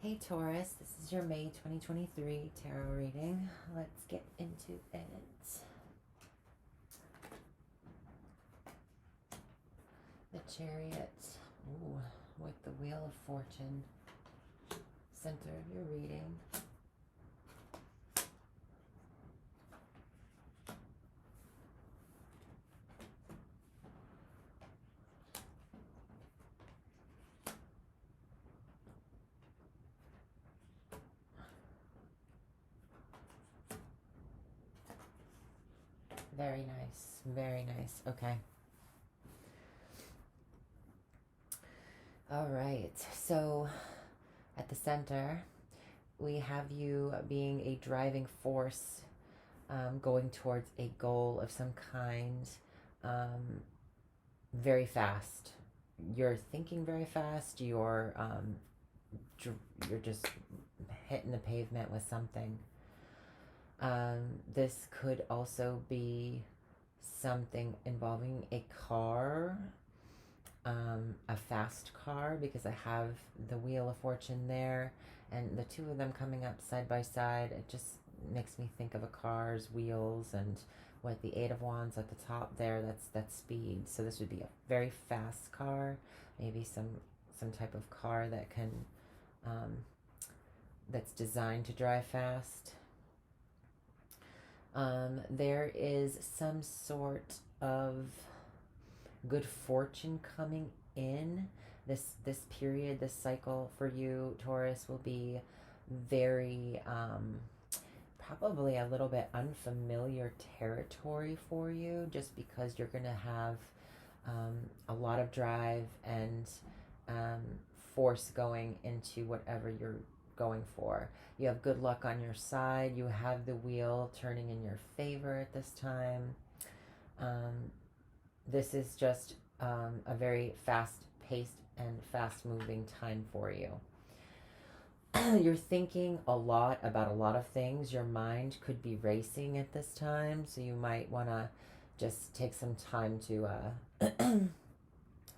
Hey Taurus, this is your May 2023 tarot reading. Let's get into it. The Chariot, ooh, with the Wheel of Fortune, center of your reading. Very nice, very nice. Okay. All right, so at the center, we have you being a driving force, going towards a goal of some kind, um, very fast. You're thinking very fast. You're just hitting the pavement with something. This could also be something involving a car, a fast car, because I have the Wheel of Fortune there, and the two of them coming up side by side. It just makes me think of a car's wheels, and with the Eight of Wands at the top there, that's speed. So this would be a very fast car, maybe some type of car that can that's designed to drive fast. There is some sort of good fortune coming in. This period, this cycle for you, Taurus, will be very probably a little bit unfamiliar territory for you, just because you're going to have a lot of drive and um, force going into whatever you're going for. You have good luck on your side. You have the wheel turning in your favor at this time. This is just a very fast paced and fast moving time for you. You're thinking a lot about a lot of things. Your mind could be racing at this time, so you might want to just take some time to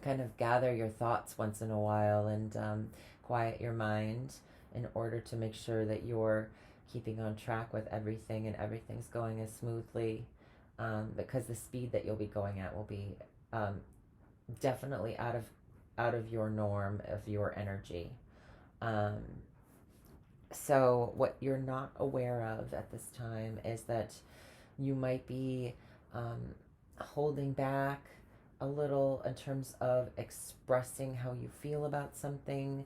kind of gather your thoughts once in a while and quiet your mind in order to make sure that you're keeping on track with everything and everything's going as smoothly, because the speed that you'll be going at will be definitely out of your norm of your energy. Um, so what you're not aware of at this time is that you might be holding back a little in terms of expressing how you feel about something.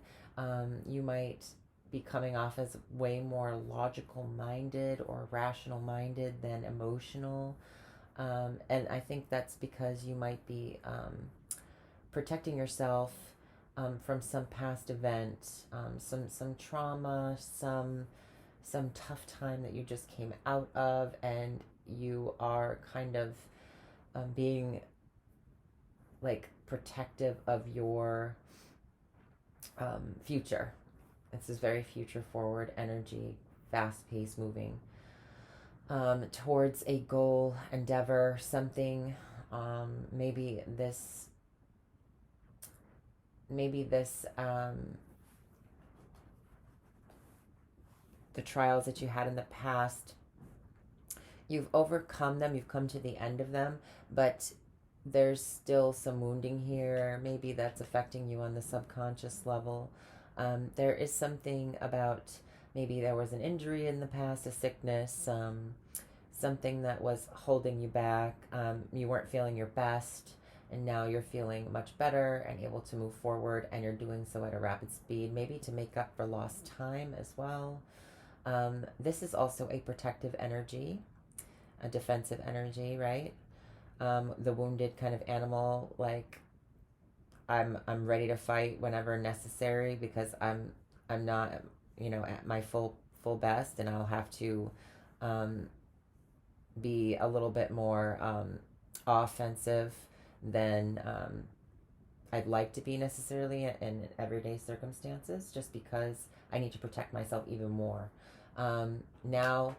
You might be coming off as way more logical minded or rational minded than emotional. And I think that's because you might be protecting yourself from some past event, some trauma, some tough time that you just came out of, and you are kind of being like protective of your future. This is very future forward energy, fast paced moving towards a goal, endeavor, something. Maybe this the trials that you had in the past, you've overcome them, you've come to the end of them, but there's still some wounding here. Maybe that's affecting you on the subconscious level. There is something about, maybe there was an injury in the past, a sickness, something that was holding you back. You weren't feeling your best, and now you're feeling much better and able to move forward, and you're doing so at a rapid speed, maybe to make up for lost time as well. This is also a protective energy, a defensive energy, right? The wounded kind of animal, like I'm ready to fight whenever necessary, because I'm not, at my full best, and I'll have to be a little bit more offensive than I'd like to be necessarily in everyday circumstances, just because I need to protect myself even more. Now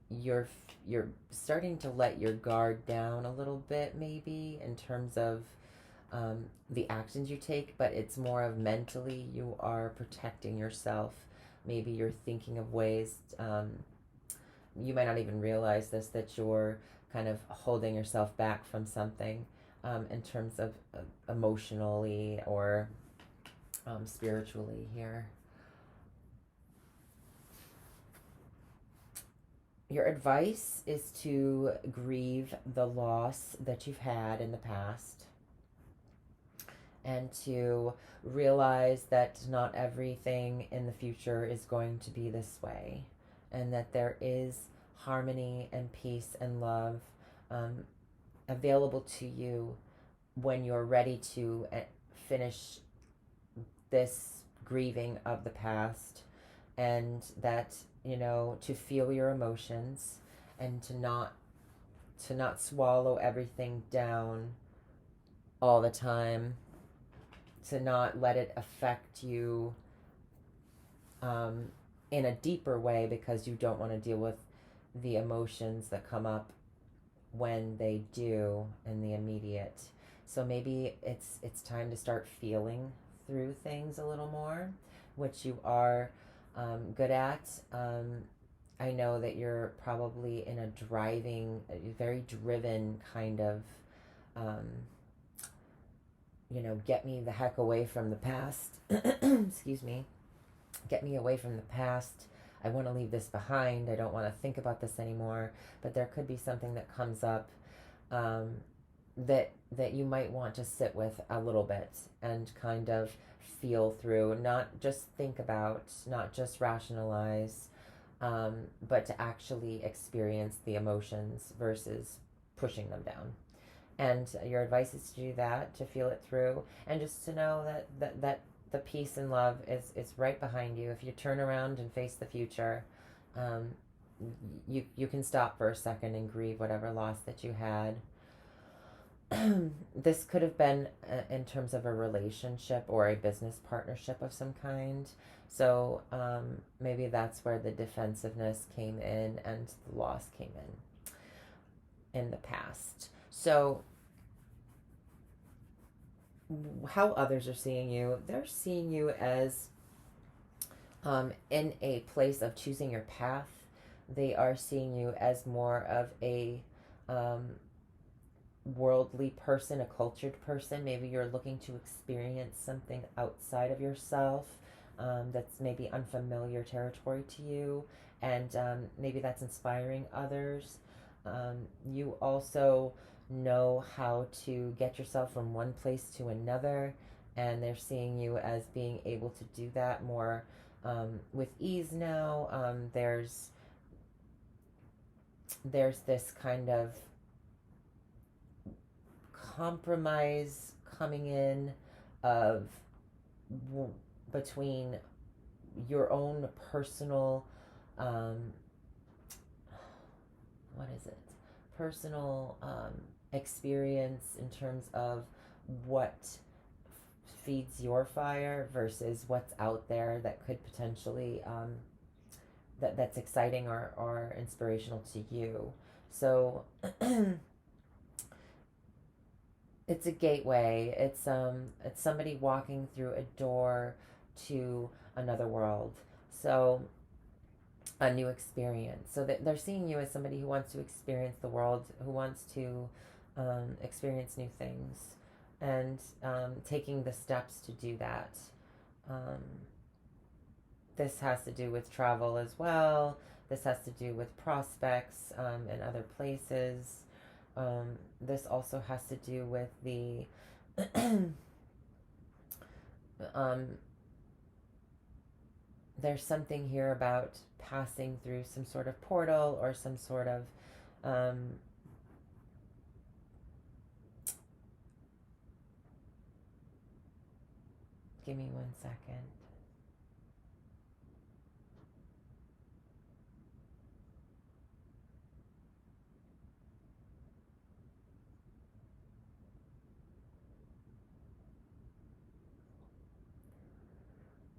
you're starting to let your guard down a little bit, maybe in terms of the actions you take, but it's more of mentally you are protecting yourself. maybe you're thinking of ways, you might not even realize this, that you're kind of holding yourself back from something, in terms of emotionally or spiritually here. Your advice is to grieve the loss that you've had in the past, and to realize that not everything in the future is going to be this way, and that there is harmony and peace and love, um, available to you when you're ready to finish this grieving of the past, and that, to feel your emotions, and to not swallow everything down all the time, to not let it affect you, in a deeper way, because you don't want to deal with the emotions that come up when they do in the immediate. So maybe it's time to start feeling through things a little more, which you are, good at. I know that you're probably in a very driven kind of, um, get me the heck away from the past. Excuse me. Get me away from the past. I want to leave this behind. I don't want to think about this anymore. But there could be something that comes up, that you might want to sit with a little bit and kind of feel through, not just think about, not just rationalize, but to actually experience the emotions versus pushing them down. And your advice is to do that, to feel it through, and just to know that the peace and love is right behind you. If you turn around and face the future, you can stop for a second and grieve whatever loss that you had. This could have been, in terms of a relationship or a business partnership of some kind. So maybe that's where the defensiveness came in and the loss came in the past. So how others are seeing you, they're seeing you as, in a place of choosing your path. They are seeing you as more of a, worldly person, a cultured person. Maybe you're looking to experience something outside of yourself, that's maybe unfamiliar territory to you, and maybe that's inspiring others. You also know how to get yourself from one place to another, and they're seeing you as being able to do that more, with ease now. There's this kind of compromise coming in of between your own personal, what is it, personal, experience in terms of what feeds your fire versus what's out there that could potentially, that's exciting or inspirational to you. So it's a gateway. It's somebody walking through a door to another world. So a new experience. So that they're seeing you as somebody who wants to experience the world, who wants to, experience new things, and taking the steps to do that. This has to do with travel as well. This has to do with prospects, in other places. This also has to do with the there's something here about passing through some sort of portal or some sort of, give me 1 second.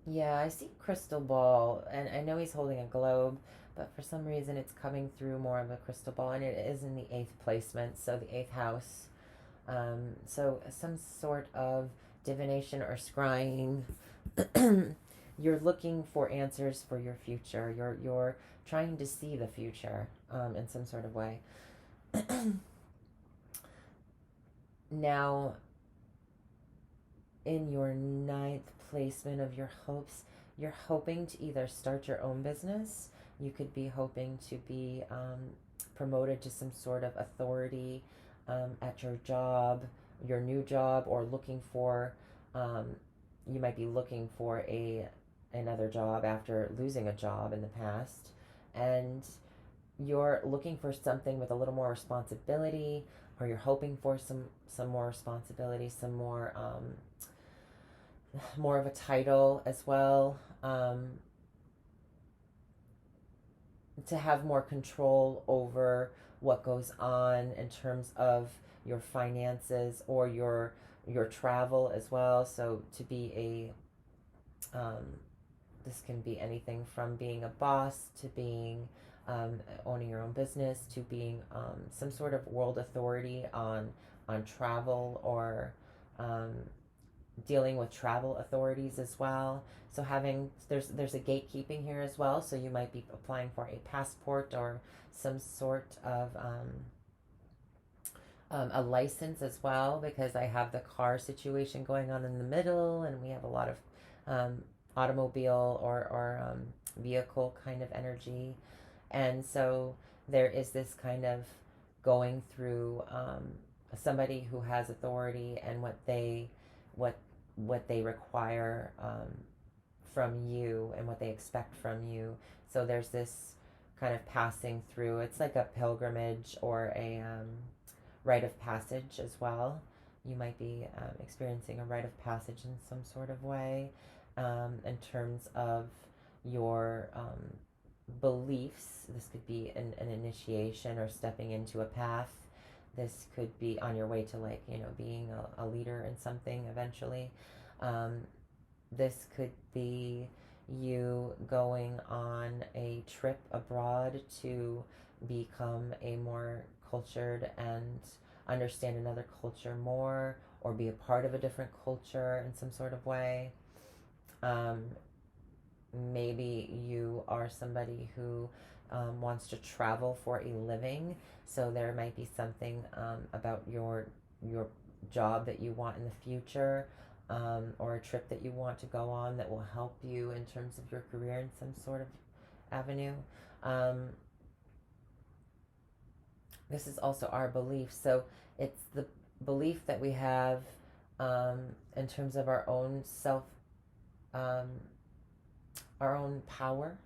Yeah, I see crystal ball, and I know he's holding a globe, but for some reason it's coming through more of a crystal ball, and it is in the eighth placement, so the eighth house. So some sort of divination or scrying you're looking for answers for your future. You're trying to see the future in some sort of way. Now, in your ninth placement of your hopes, you're hoping to either start your own business. You could be hoping to be promoted to some sort of authority at your job, your new job, or looking for. You might be looking for another job after losing a job in the past, and you're looking for something with a little more responsibility, or you're hoping for some more responsibility, some more of a title as well, to have more control over what goes on in terms of your finances or your travel as well. So to be this can be anything from being a boss to being owning your own business to being some sort of world authority on travel, or um, dealing with travel authorities as well. So there's a gatekeeping here as well. So you might be applying for a passport or some sort of a license as well, because I have the car situation going on in the middle, and we have a lot of automobile or vehicle kind of energy, and so there is this kind of going through somebody who has authority and what what they require from you and what they expect from you. So there's this kind of passing through. It's like a pilgrimage or a rite of passage as well. You might be experiencing a rite of passage in some sort of way in terms of your beliefs. This could be an initiation or stepping into a path. This could be on your way to, like, being a leader in something eventually. This could be you going on a trip abroad to become a more cultured and understand another culture more, or be a part of a different culture in some sort of way. Um, Maybe you are somebody who wants to travel for a living, so there might be something about your job that you want in the future, or a trip that you want to go on that will help you in terms of your career in some sort of avenue. Um, this is also our belief, so it's the belief that we have in terms of our own self, um, our own power.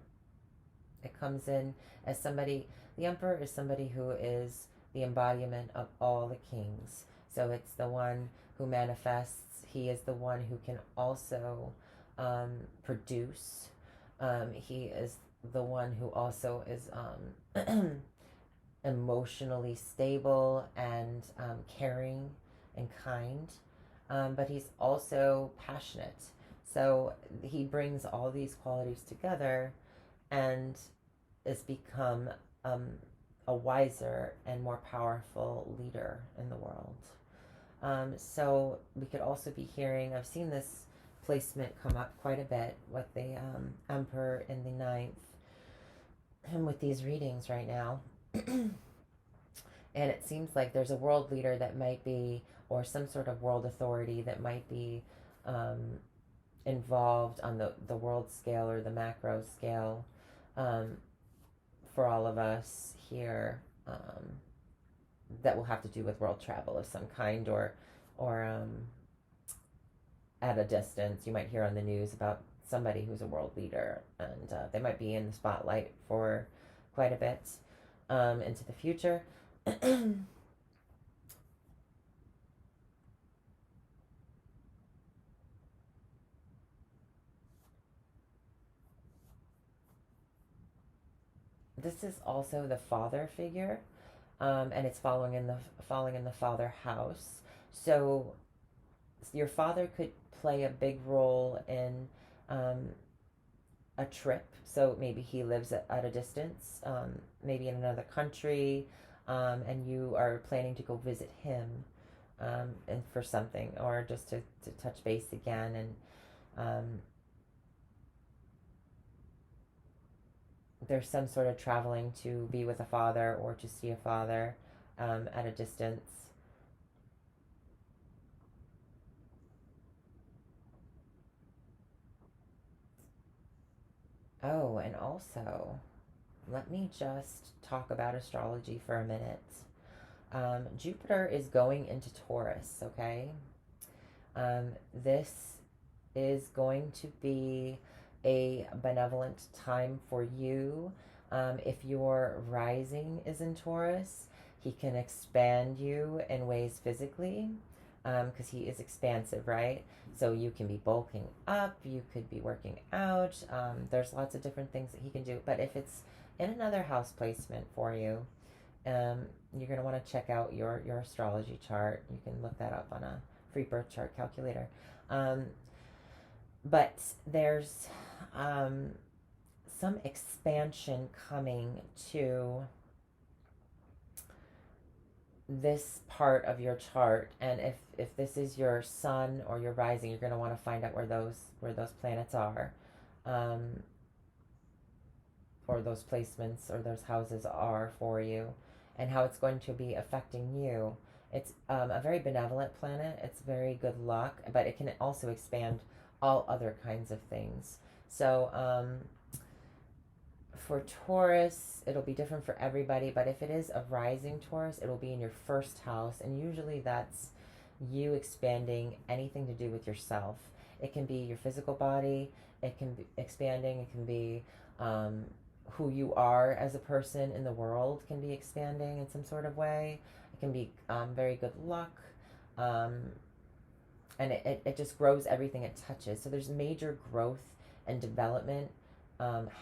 It comes in as somebody, the emperor is somebody who is the embodiment of all the kings. So it's the one who manifests. He is the one who can also produce. He is the one who also is emotionally stable and caring and kind. But he's also passionate. So he brings all these qualities together and has become a wiser and more powerful leader in the world. So we could also be hearing, I've seen this placement come up quite a bit with the Emperor in the ninth, and with these readings right now. And it seems like there's a world leader that might be, or some sort of world authority that might be involved on the world scale or the macro scale, for all of us here, that will have to do with world travel of some kind, or at a distance. You might hear on the news about somebody who's a world leader, and they might be in the spotlight for quite a bit into the future. This is also the father figure, and it's falling in the father house. So your father could play a big role in a trip. So maybe he lives at a distance, maybe in another country, and you are planning to go visit him, and for something, or just to touch base again, and there's some sort of traveling to be with a father or to see a father at a distance. Oh, and also, let me just talk about astrology for a minute. Jupiter is going into Taurus, okay? This is going to be a benevolent time for you. If your rising is in Taurus, he can expand you in ways physically because he is expansive, right? So you can be bulking up, you could be working out. There's lots of different things that he can do. But if it's in another house placement for you, you're going to want to check out your astrology chart. You can look that up on a free birth chart calculator. But there's some expansion coming to this part of your chart, and if this is your sun or your rising, you're going to want to find out where those planets are, or those placements or those houses are for you, and how it's going to be affecting you. It's a very benevolent planet. It's very good luck, but it can also expand all other kinds of things. So for Taurus, it'll be different for everybody, but if it is a rising Taurus, it'll be in your first house, and usually that's you expanding anything to do with yourself. It can be your physical body, it can be expanding, it can be who you are as a person in the world can be expanding in some sort of way. It can be very good luck. And it just grows everything it touches. So there's major growth and development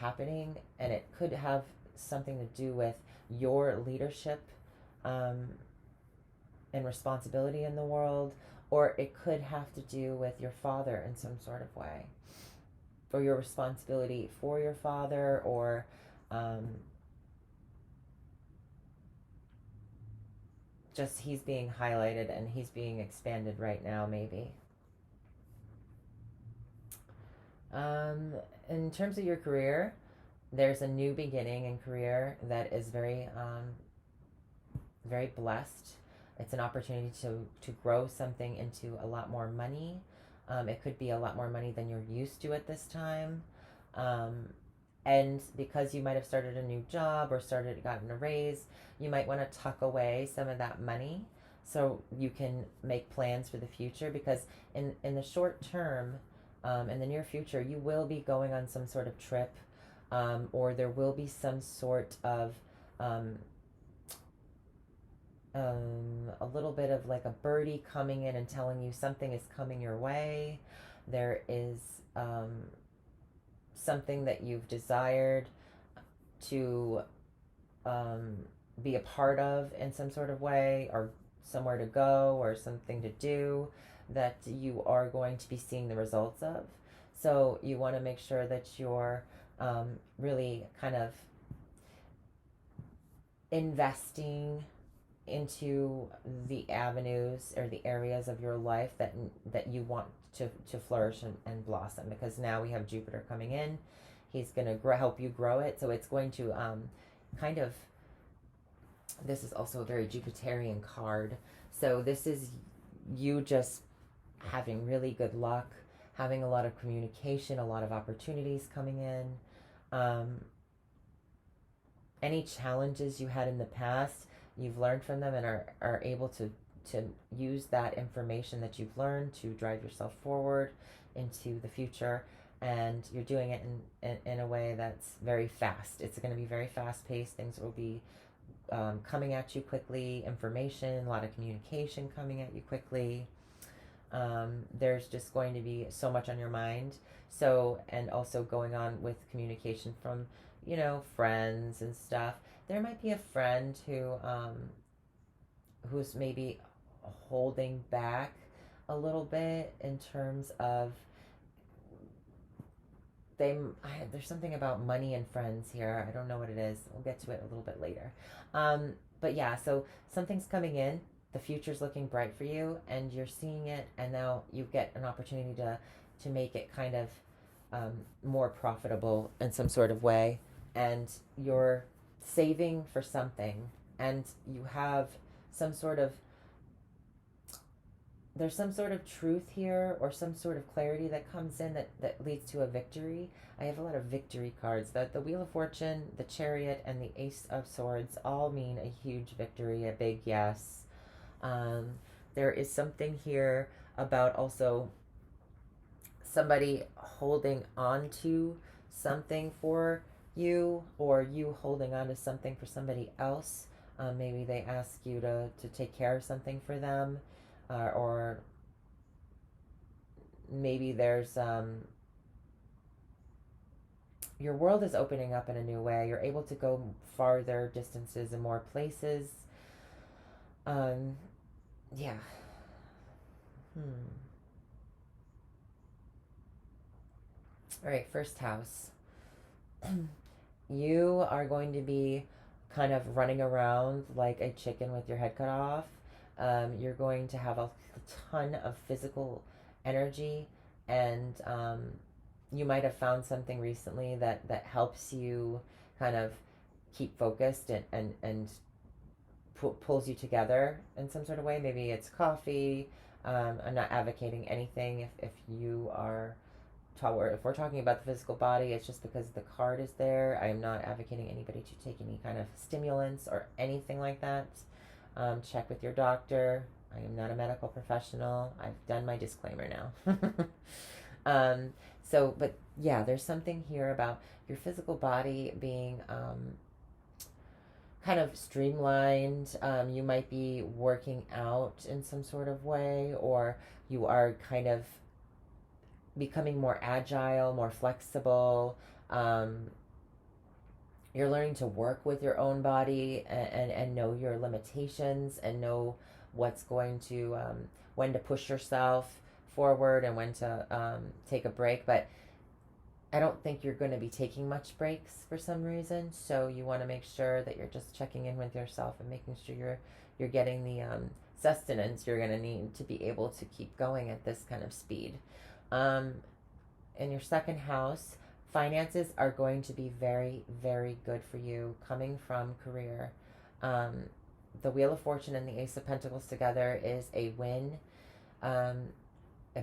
happening, and it could have something to do with your leadership and responsibility in the world, or it could have to do with your father in some sort of way, or your responsibility for your father, or just he's being highlighted and he's being expanded right now, maybe. In terms of your career, there's a new beginning in career that is very, very blessed. It's an opportunity to grow something into a lot more money. It could be a lot more money than you're used to at this time. And because you might have started a new job or gotten a raise, you might want to tuck away some of that money so you can make plans for the future, because in the short term, in the near future, you will be going on some sort of trip, or there will be some sort of a little bit of like a birdie coming in and telling you something is coming your way. There is something that you've desired to be a part of in some sort of way, or somewhere to go, or something to do that you are going to be seeing the results of. So you want to make sure that you're really kind of investing into the avenues or the areas of your life that you want to flourish and blossom, because now we have Jupiter coming in. He's going to help you grow it. So it's going to kind of, this is also a very Jupiterian card. So this is you just having really good luck, having a lot of communication, a lot of opportunities coming in. Any challenges you had in the past, you've learned from them and are able to use that information that you've learned to drive yourself forward into the future. And you're doing it in a way that's very fast. It's going to be very fast paced. Things will be coming at you quickly, information, a lot of communication coming at you quickly. There's just going to be so much on your mind. So, and also going on with communication from, friends and stuff. There might be a friend who's maybe holding back a little bit in terms of there's something about money and friends here. I don't know what it is. We'll get to it a little bit later. But yeah, so something's coming in. The future's looking bright for you, and you're seeing it, and now you get an opportunity to make it kind of more profitable in some sort of way. and you're saving for something, and you have some sort of there's some sort of truth here, or some sort of clarity that comes in that leads to a victory. I have a lot of victory cards. The Wheel of Fortune, the Chariot, and the Ace of Swords all mean a huge victory, a big yes. Um, there is something here about also somebody holding on to something for you, or you holding on to something for somebody else. Maybe they ask you to take care of something for them, or maybe there's your world is opening up in a new way. You're able to go farther distances and more places. Um, yeah. All right, first house. You are going to be kind of running around like a chicken with your head cut off. You're going to have a ton of physical energy, and you might have found something recently that helps you kind of keep focused and pulls you together in some sort of way. Maybe it's coffee. I'm not advocating anything if you are if we're talking about the physical body, it's just because the card is there. I am not advocating anybody to take any kind of stimulants or anything like that. Check with your doctor. I am not a medical professional. I've done my disclaimer now. But yeah, there's something here about your physical body being kind of streamlined. You might be working out in some sort of way, or you are kind of becoming more agile, more flexible. You're learning to work with your own body, and know your limitations, and know what's going to, when to push yourself forward and when to take a break. But I don't think you're going to be taking much breaks for some reason. So you want to make sure that you're just checking in with yourself and making sure you're getting the sustenance you're going to need to be able to keep going at this kind of speed. In your second house, finances are going to be very, very good for you coming from career. The Wheel of Fortune and the Ace of Pentacles together is a win, a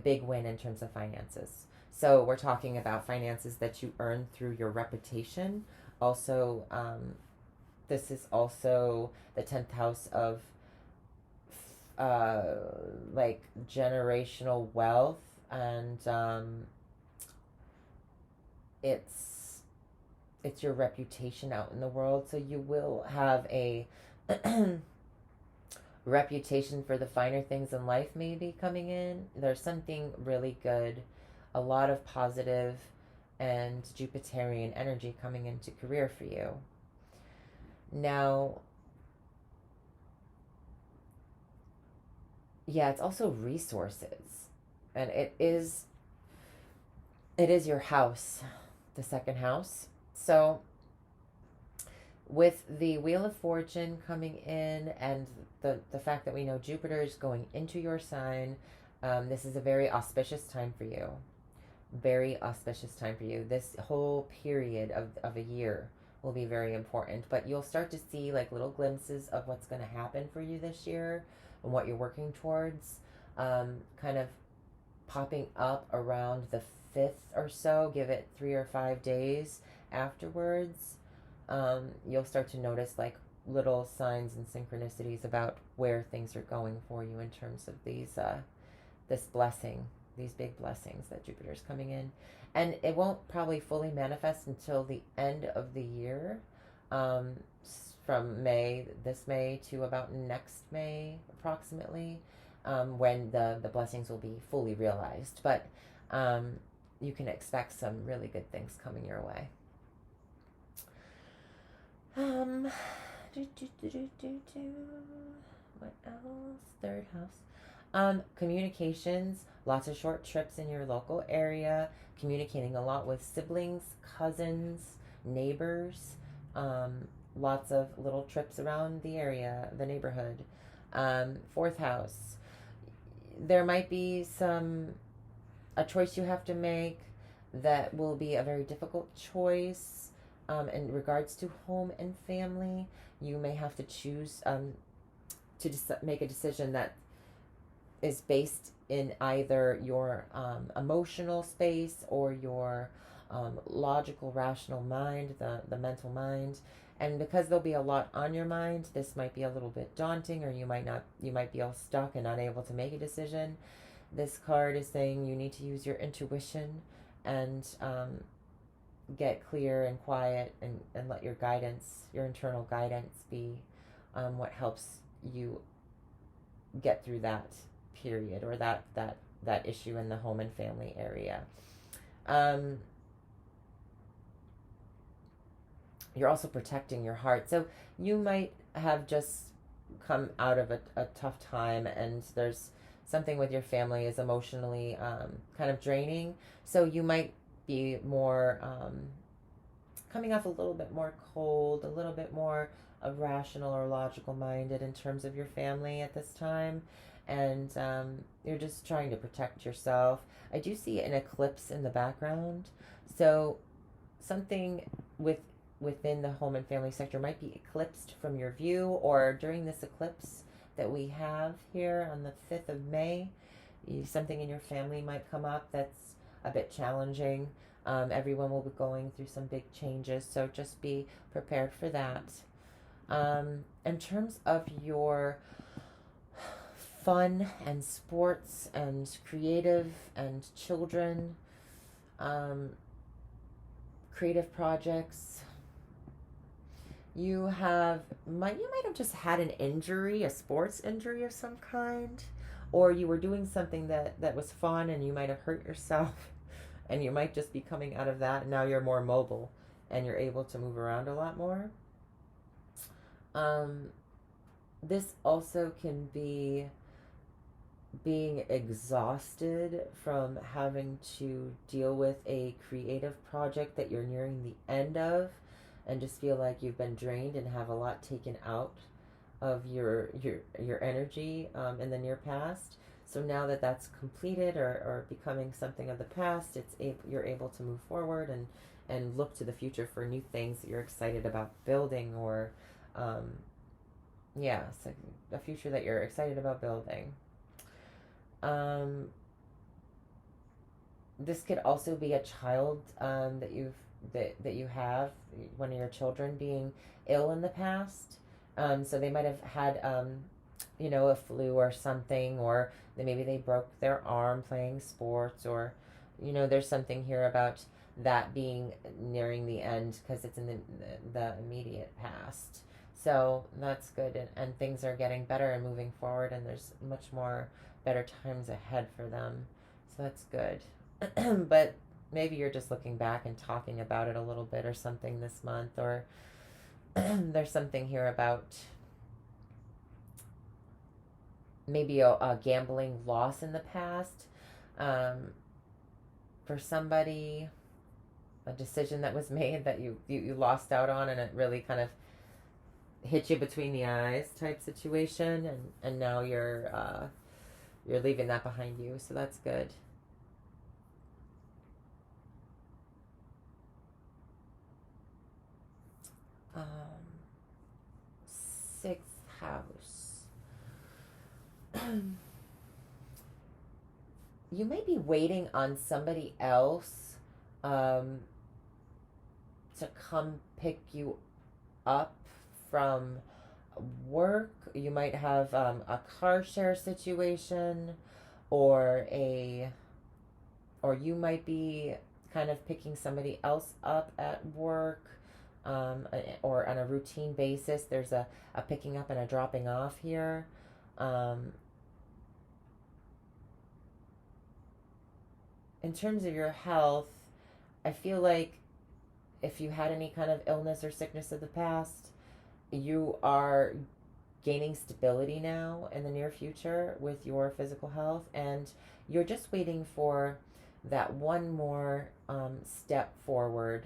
big win in terms of finances. So we're talking about finances that you earn through your reputation. Also, this is also the 10th house of like generational wealth, and it's your reputation out in the world. So you will have a reputation for the finer things in life maybe coming in. There's something really good, a lot of positive and Jupiterian energy coming into career for you. Now, yeah, it's also resources, and it is your house, the second house. So with the Wheel of Fortune coming in, and the fact that we know Jupiter is going into your sign, this is a very auspicious time for you. Very auspicious time for you. This whole period of a year will be very important, but you'll start to see like little glimpses of what's going to happen for you this year and what you're working towards, kind of popping up around the 5th or so. Give it 3 or 5 days afterwards. You'll start to notice like little signs and synchronicities about where things are going for you in terms of these this blessing, these big blessings that Jupiter's coming in. And it won't probably fully manifest until the end of the year, from this May to about next May approximately, when the blessings will be fully realized. But you can expect some really good things coming your way. What else? Third house. Communications, lots of short trips in your local area, communicating a lot with siblings, cousins, neighbors, lots of little trips around the area, the neighborhood. Fourth house, there might be a choice you have to make that will be a very difficult choice. in regards to home and family, you may have to choose to make a decision that is based in either your emotional space or your logical, rational mind, the mental mind. And because there'll be a lot on your mind, this might be a little bit daunting, or you might be all stuck and unable to make a decision. This card is saying you need to use your intuition and get clear and quiet, and let your guidance, your internal guidance, be what helps you get through that period, or that issue in the home and family area. You're also protecting your heart. So you might have just come out of a tough time, and there's something with your family is emotionally kind of draining. So you might be more coming off a little bit more cold, a little bit more rational or logical minded in terms of your family at this time. And you're just trying to protect yourself. I do see an eclipse in the background. So something within the home and family sector might be eclipsed from your view, or during this eclipse that we have here on the 5th of May, something in your family might come up that's a bit challenging. Everyone will be going through some big changes, so just be prepared for that. In terms of your fun and sports and creative and children, creative projects, you might have just had an injury, a sports injury of some kind, or you were doing something that was fun and you might have hurt yourself, and you might just be coming out of that, and now you're more mobile and you're able to move around a lot more. This also can be being exhausted from having to deal with a creative project that you're nearing the end of, and just feel like you've been drained and have a lot taken out of your energy in the near past. So now that that's completed, or becoming something of the past, you're able to move forward and look to the future for new things that you're excited about building, or so a future that you're excited about building. This could also be a child that you have, one of your children being ill in the past. So they might have had a flu or something, or maybe they broke their arm playing sports, or there's something here about that being nearing the end, because it's in the immediate past. So that's good, and things are getting better and moving forward, and there's much more better times ahead for them. So that's good. But maybe you're just looking back and talking about it a little bit or something this month, or there's something here about maybe a gambling loss in the past, for somebody, a decision that was made that you lost out on, and it really kind of hit you between the eyes type situation, and now you're leaving that behind you, so that's good. Sixth house. You may be waiting on somebody else to come pick you up from work. You might have a car share situation, or you might be kind of picking somebody else up at work, or on a routine basis. There's a picking up and a dropping off here. In terms of your health, I feel like if you had any kind of illness or sickness of the past, you are gaining stability now in the near future with your physical health, and you're just waiting for that one more step forward,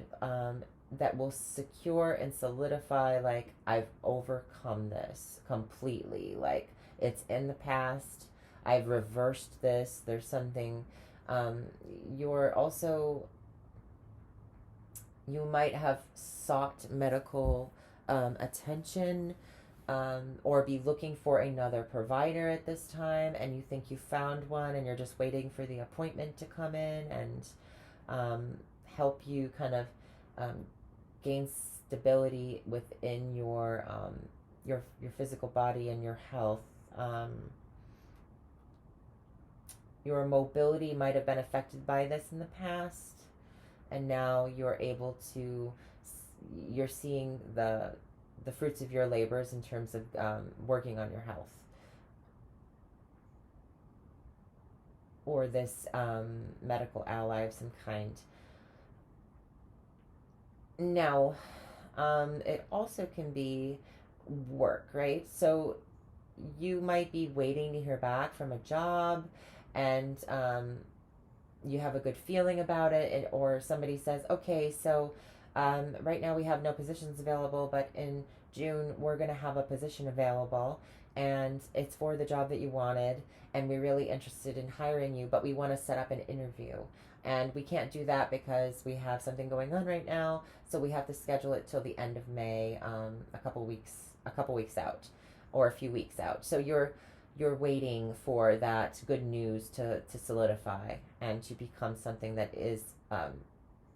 that will secure and solidify, like, I've overcome this completely, like, it's in the past, I've reversed this. There's something, you're also You might have sought medical attention, or be looking for another provider at this time, and you think you found one and you're just waiting for the appointment to come in and um, help you kind of um, gain stability within your physical body and your health. Um, your mobility might have been affected by this in the past, and now you're seeing the fruits of your labors in terms of working on your health, or this medical ally of some kind. Now, it also can be work, right? So you might be waiting to hear back from a job, and you have a good feeling about it, or somebody says, okay, so right now we have no positions available, but in June we're going to have a position available, and it's for the job that you wanted, and we're really interested in hiring you, but we want to set up an interview. And we can't do that because we have something going on right now, so we have to schedule it till the end of May, a couple weeks out, or a few weeks out. So you're waiting for that good news to solidify and to become something that is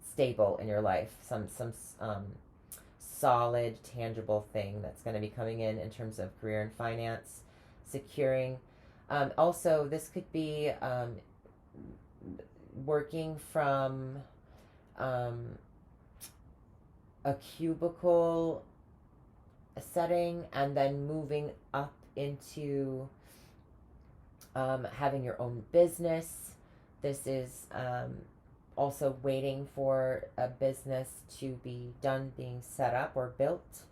stable in your life, some solid, tangible thing that's going to be coming in terms of career and finance, securing. Also, this could be working from a cubicle setting and then moving up into having your own business. This is also waiting for a business to be done, being set up or built.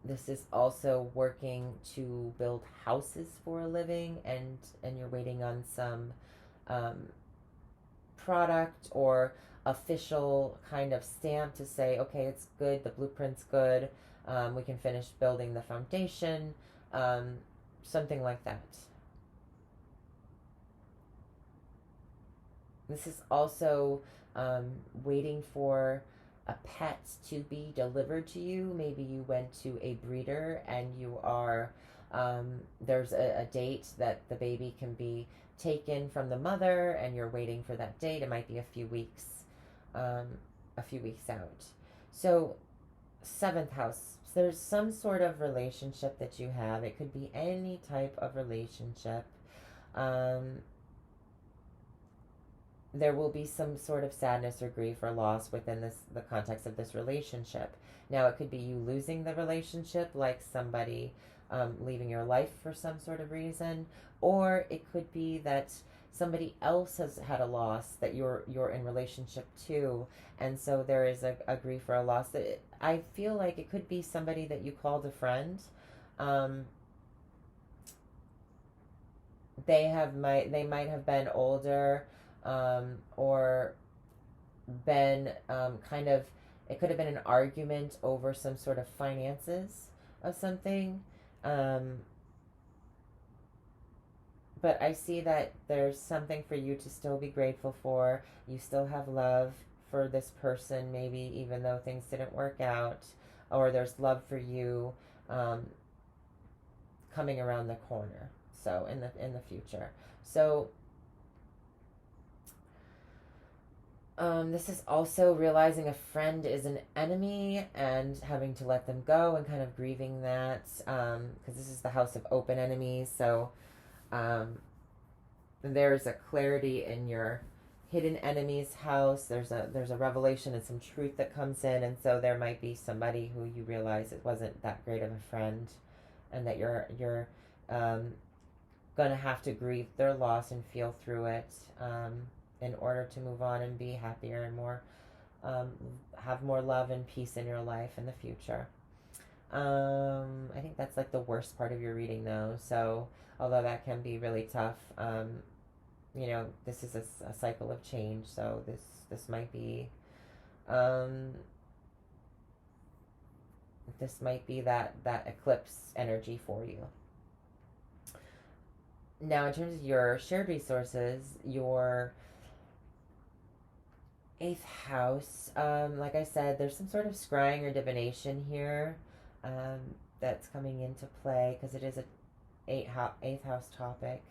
This is also working to build houses for a living, and you're waiting on some product or official kind of stamp to say, okay, it's good, the blueprint's good, we can finish building the foundation, something like that. This is also waiting for a pet to be delivered to you. Maybe you went to a breeder and you are, there's a date that the baby can be taken from the mother, and you're waiting for that date. It might be a few weeks out. So, seventh house, there's some sort of relationship that you have. It could be any type of relationship. Um, there will be some sort of sadness or grief or loss within the context of this relationship. Now, it could be you losing the relationship, like somebody leaving your life for some sort of reason, or it could be that somebody else has had a loss that you're in relationship to, and so there is a grief or a loss. That I feel like it could be somebody that you called a friend. Um, they might have been older, or been kind of, it could have been an argument over some sort of finances of something. Um, but I see that there's something for you to still be grateful for. You still have love for this person, maybe even though things didn't work out, or there's love for you um, coming around the corner. So in the future. So this is also realizing a friend is an enemy and having to let them go and kind of grieving that, because this is the house of open enemies. So there's a clarity in your hidden enemy's house. There's a revelation and some truth that comes in, and so there might be somebody who you realize it wasn't that great of a friend, and that you're gonna have to grieve their loss and feel through it. In order to move on and be happier and more, have more love and peace in your life in the future. I think that's like the worst part of your reading, though. So, although that can be really tough, this is a cycle of change. So this might be, that eclipse energy for you. Now, in terms of your shared resources, your Eighth house. Like I said, there's some sort of scrying or divination here um, that's coming into play because it is a eighth house topic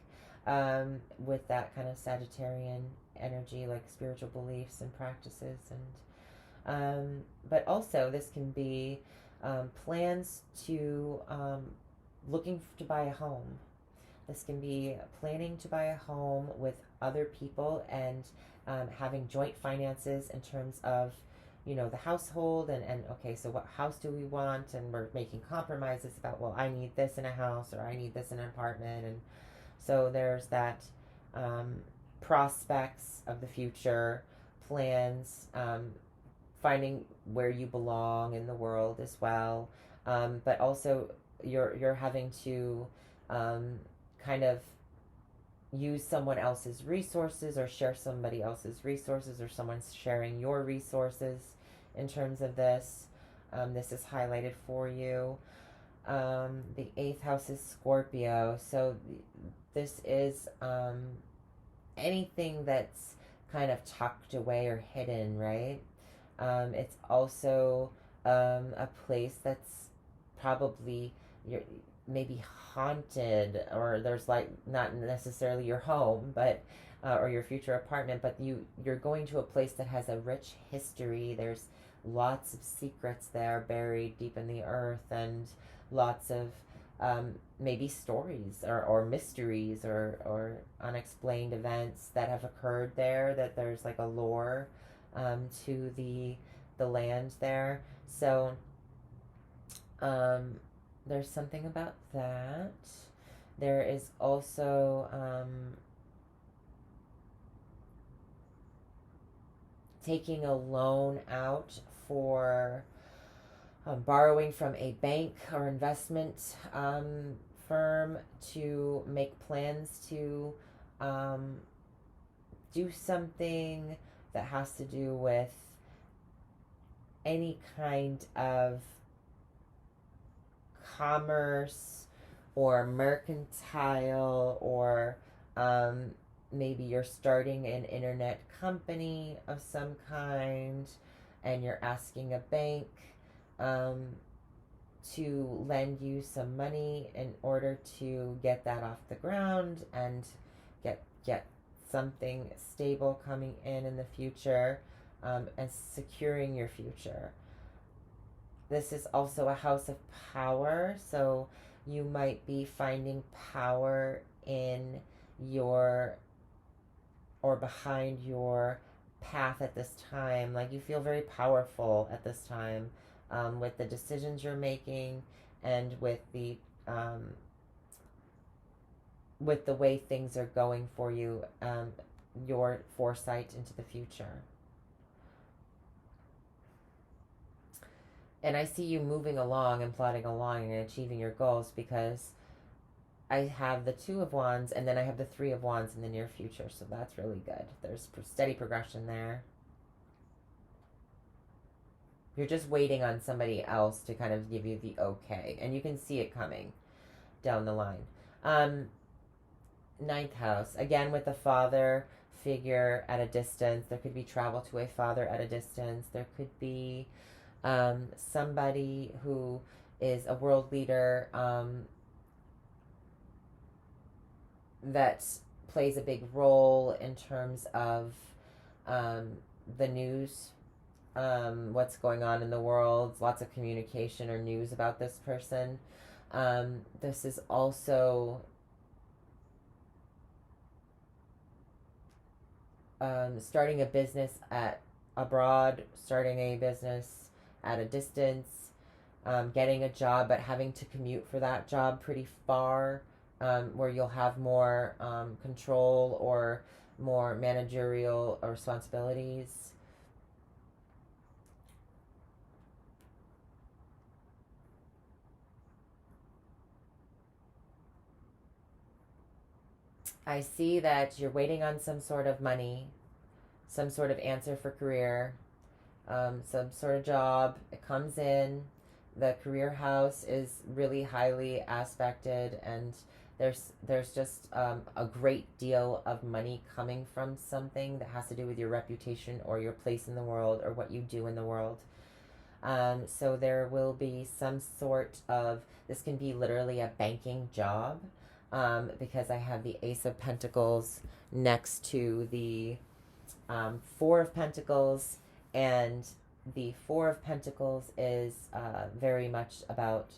with that kind of Sagittarian energy, like spiritual beliefs and practices, but also this can be plans to looking to buy a home. This can be planning to buy a home with other people and having joint finances in terms of, the household and okay, so what house do we want? And we're making compromises about, well, I need this in a house or I need this in an apartment. And so there's that prospects of the future, plans, finding where you belong in the world as well. But also you're having to kind of use someone else's resources or share somebody else's resources, or someone's sharing your resources in terms of this. This is highlighted for you. The eighth house is Scorpio, so this is anything that's kind of tucked away or hidden, right? It's also a place that's probably you're maybe haunted, or there's like not necessarily your home, but or your future apartment, but you're going to a place that has a rich history. There's lots of secrets there buried deep in the earth, and lots of maybe stories or mysteries or unexplained events that have occurred there, that there's like a lore to the land there. So there's something about that. There is also taking a loan out for borrowing from a bank or investment firm to make plans to do something that has to do with any kind of commerce or mercantile, or maybe you're starting an internet company of some kind and you're asking a bank to lend you some money in order to get that off the ground and get something stable coming in the future, and securing your future. This is also a house of power, so you might be finding power in your or behind your path at this time. Like you feel very powerful at this time with the decisions you're making and with the way things are going for you, your foresight into the future. And I see you moving along and plodding along and achieving your goals, because I have the Two of Wands and then I have the Three of Wands in the near future. So that's really good. There's steady progression there. You're just waiting on somebody else to kind of give you the okay. And you can see it coming down the line. Ninth house, again with the father figure at a distance. There could be travel to a father at a distance. There could be somebody who is a world leader that plays a big role in terms of the news, what's going on in the world, lots of communication or news about this person. This is also starting a business at abroad, starting a business at a distance, getting a job but having to commute for that job pretty far, where you'll have more control or more managerial responsibilities. I see that you're waiting on some sort of money, some sort of answer for career, some sort of job. It comes in. The career house is really highly aspected, and There's just a great deal of money coming from something that has to do with your reputation or your place in the world or what you do in the world. So there will be some sort of, this can be literally a banking job, because I have the Ace of Pentacles next to the Four of Pentacles, and the Four of Pentacles is very much about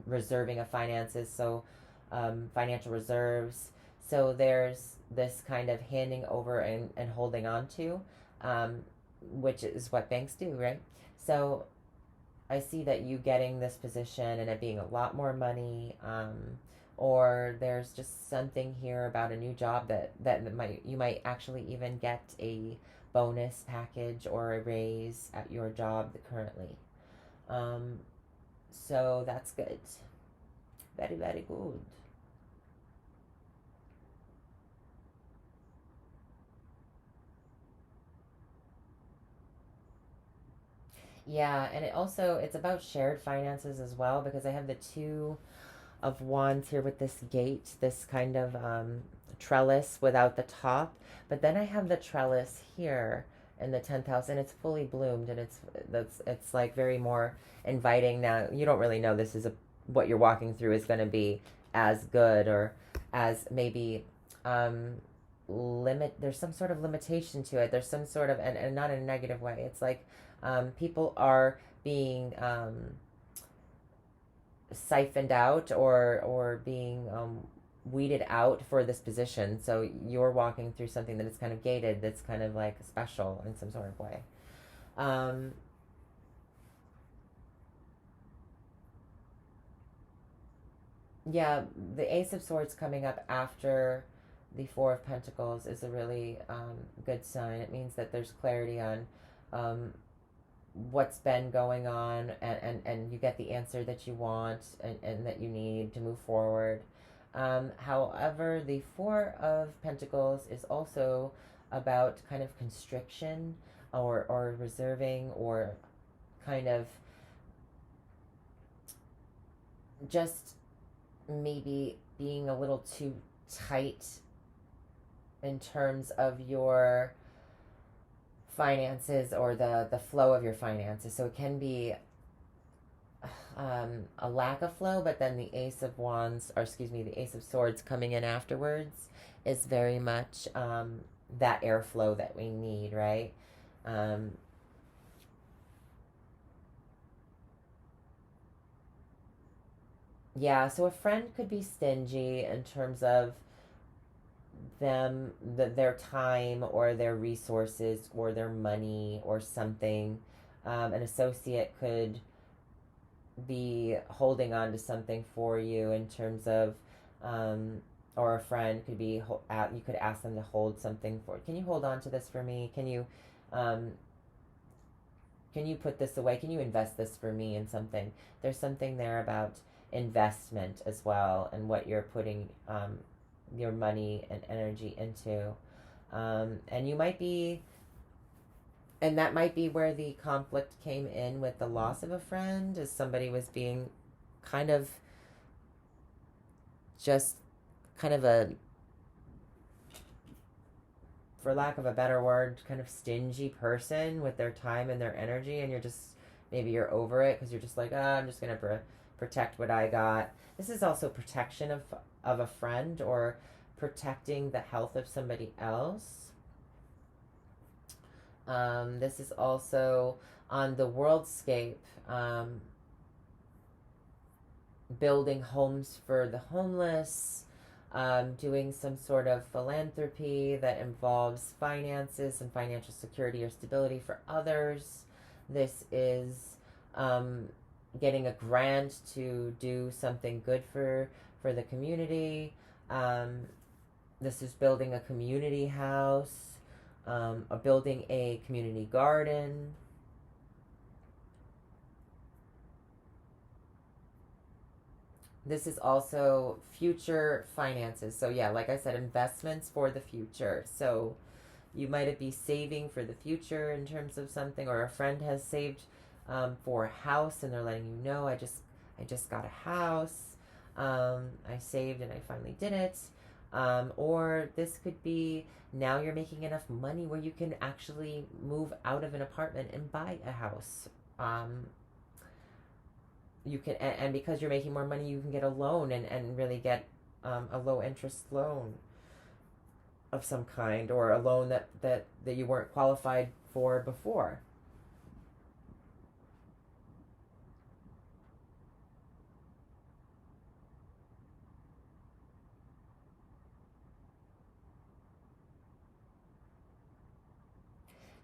reserving of finances, so financial reserves. So there's this kind of handing over and holding on to, which is what banks do, right? So I see that you getting this position and it being a lot more money, or there's just something here about a new job that you might actually even get a bonus package or a raise at your job currently. So that's good. Very, very good. Yeah, and it's about shared finances as well, because I have the Two of Wands here with this gate, this kind of trellis without the top. But then I have the trellis here in the 10th house, and it's fully bloomed, and it's like very more inviting. Now you don't really know this is what you're walking through is going to be as good, or as maybe there's some sort of limitation to it. There's some sort of, and not in a negative way. It's like people are being siphoned out, or being weeded out for this position. So you're walking through something that is kind of gated, that's kind of like special in some sort of way. Um, yeah, the Ace of Swords coming up after the Four of Pentacles is a really good sign. It means that there's clarity on um, what's been going on, and you get the answer that you want, and that you need to move forward. However, the Four of Pentacles is also about kind of constriction, or reserving, or kind of just maybe being a little too tight in terms of your finances, or the flow of your finances. So it can be a lack of flow, but then the Ace of Wands, or excuse me, the Ace of Swords coming in afterwards is very much that airflow that we need, right? Um, yeah, so a friend could be stingy in terms of their time, or their resources, or their money, or something. An associate could be holding on to something for you in terms of, or a friend could be, you could ask them to hold something for, can you hold on to this for me? Um, can you put this away? Can you invest this for me in something? There's something there about investment as well, and what you're putting your money and energy into. And you might be, and that might be where the conflict came in with the loss of a friend, as somebody was being kind of just kind of a, for lack of a better word, kind of stingy person with their time and their energy, and maybe you're over it, because you're just like, I'm just gonna protect what I got. This is also protection of a friend, or protecting the health of somebody else. This is also on the worldscape, building homes for the homeless, doing some sort of philanthropy that involves finances and financial security or stability for others. This is getting a grant to do something good for the community. This is building a community house, building a community garden. This is also future finances. So yeah, like I said, investments for the future. So you might be saving for the future in terms of something, or a friend has saved for a house, and they're letting you know, I just got a house. I saved and I finally did it. Or this could be now you're making enough money where you can actually move out of an apartment and buy a house. Um, you can, and because you're making more money, you can get a loan and really get a low interest loan of some kind, or a loan that you weren't qualified for before.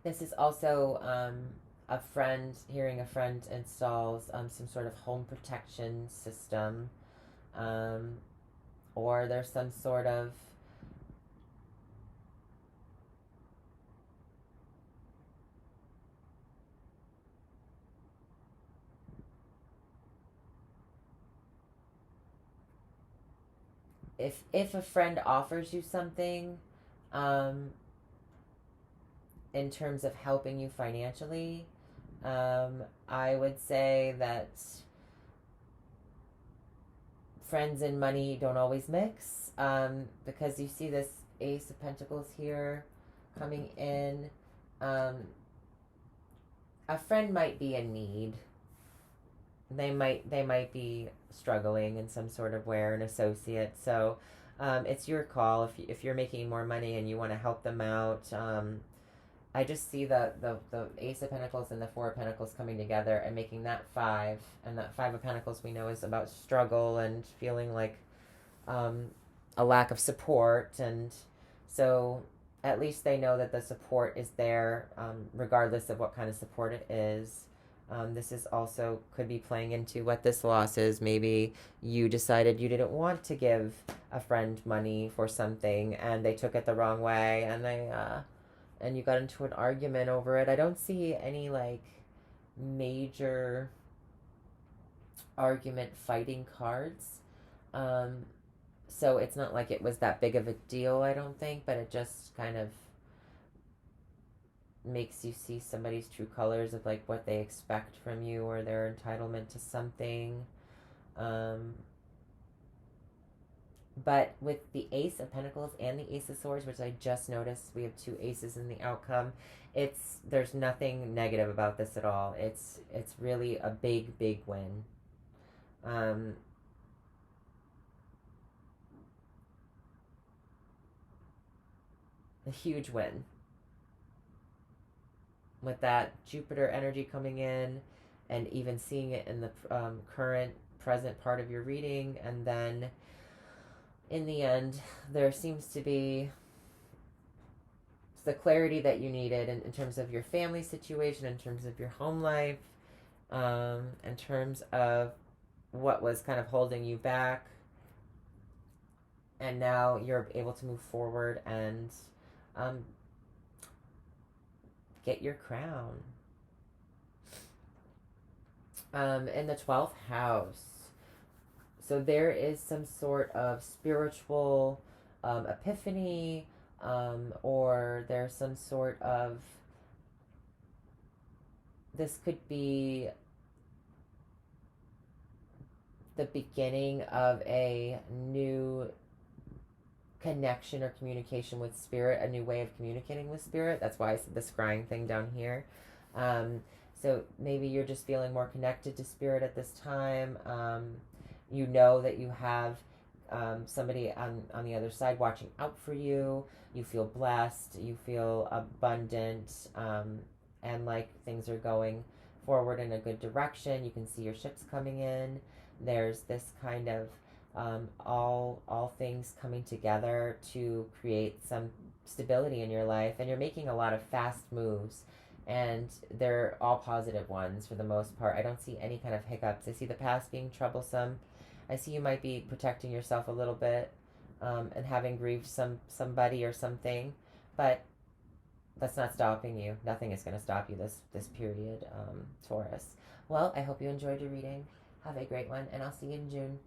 This is also hearing a friend installs some sort of home protection system, um, or there's some sort of, if a friend offers you something, um, in terms of helping you financially, I would say that friends and money don't always mix, because you see this Ace of Pentacles here coming in. Um, a friend might be in need. They might be struggling in some sort of way, or an associate. So it's your call if you're making more money and you want to help them out. I just see the Ace of Pentacles and the Four of Pentacles coming together and making that five. And that Five of Pentacles we know is about struggle and feeling like um, a lack of support. And so at least they know that the support is there, regardless of what kind of support it is. This is also could be playing into what this loss is. Maybe you decided you didn't want to give a friend money for something and they took it the wrong way, and you got into an argument over it. I don't see any like major argument fighting cards. Um, so it's not like it was that big of a deal, I don't think, but it just kind of makes you see somebody's true colors of like what they expect from you, or their entitlement to something. Um, but with the Ace of Pentacles and the Ace of Swords, which I just noticed, we have two aces in the outcome. There's nothing negative about this at all. It's really a big win. Um, a huge win with that Jupiter energy coming in, and even seeing it in the current present part of your reading. And then in the end, there seems to be the clarity that you needed in terms of your family situation, in terms of your home life, in terms of what was kind of holding you back. And now you're able to move forward and um, get your crown. In the 12th house, so there is some sort of spiritual epiphany, or there's some sort of, this could be the beginning of a new connection or communication with spirit, a new way of communicating with spirit. That's why I said the scrying thing down here. So maybe you're just feeling more connected to spirit at this time. You know that you have somebody on the other side watching out for you. You feel blessed. You feel abundant, and like things are going forward in a good direction. You can see your ships coming in. There's this kind of all things coming together to create some stability in your life, and you're making a lot of fast moves, and they're all positive ones for the most part. I don't see any kind of hiccups. I see the past being troublesome. I see you might be protecting yourself a little bit, and having grieved somebody or something, but that's not stopping you. Nothing is going to stop you this period, Taurus. Well, I hope you enjoyed your reading. Have a great one, and I'll see you in June.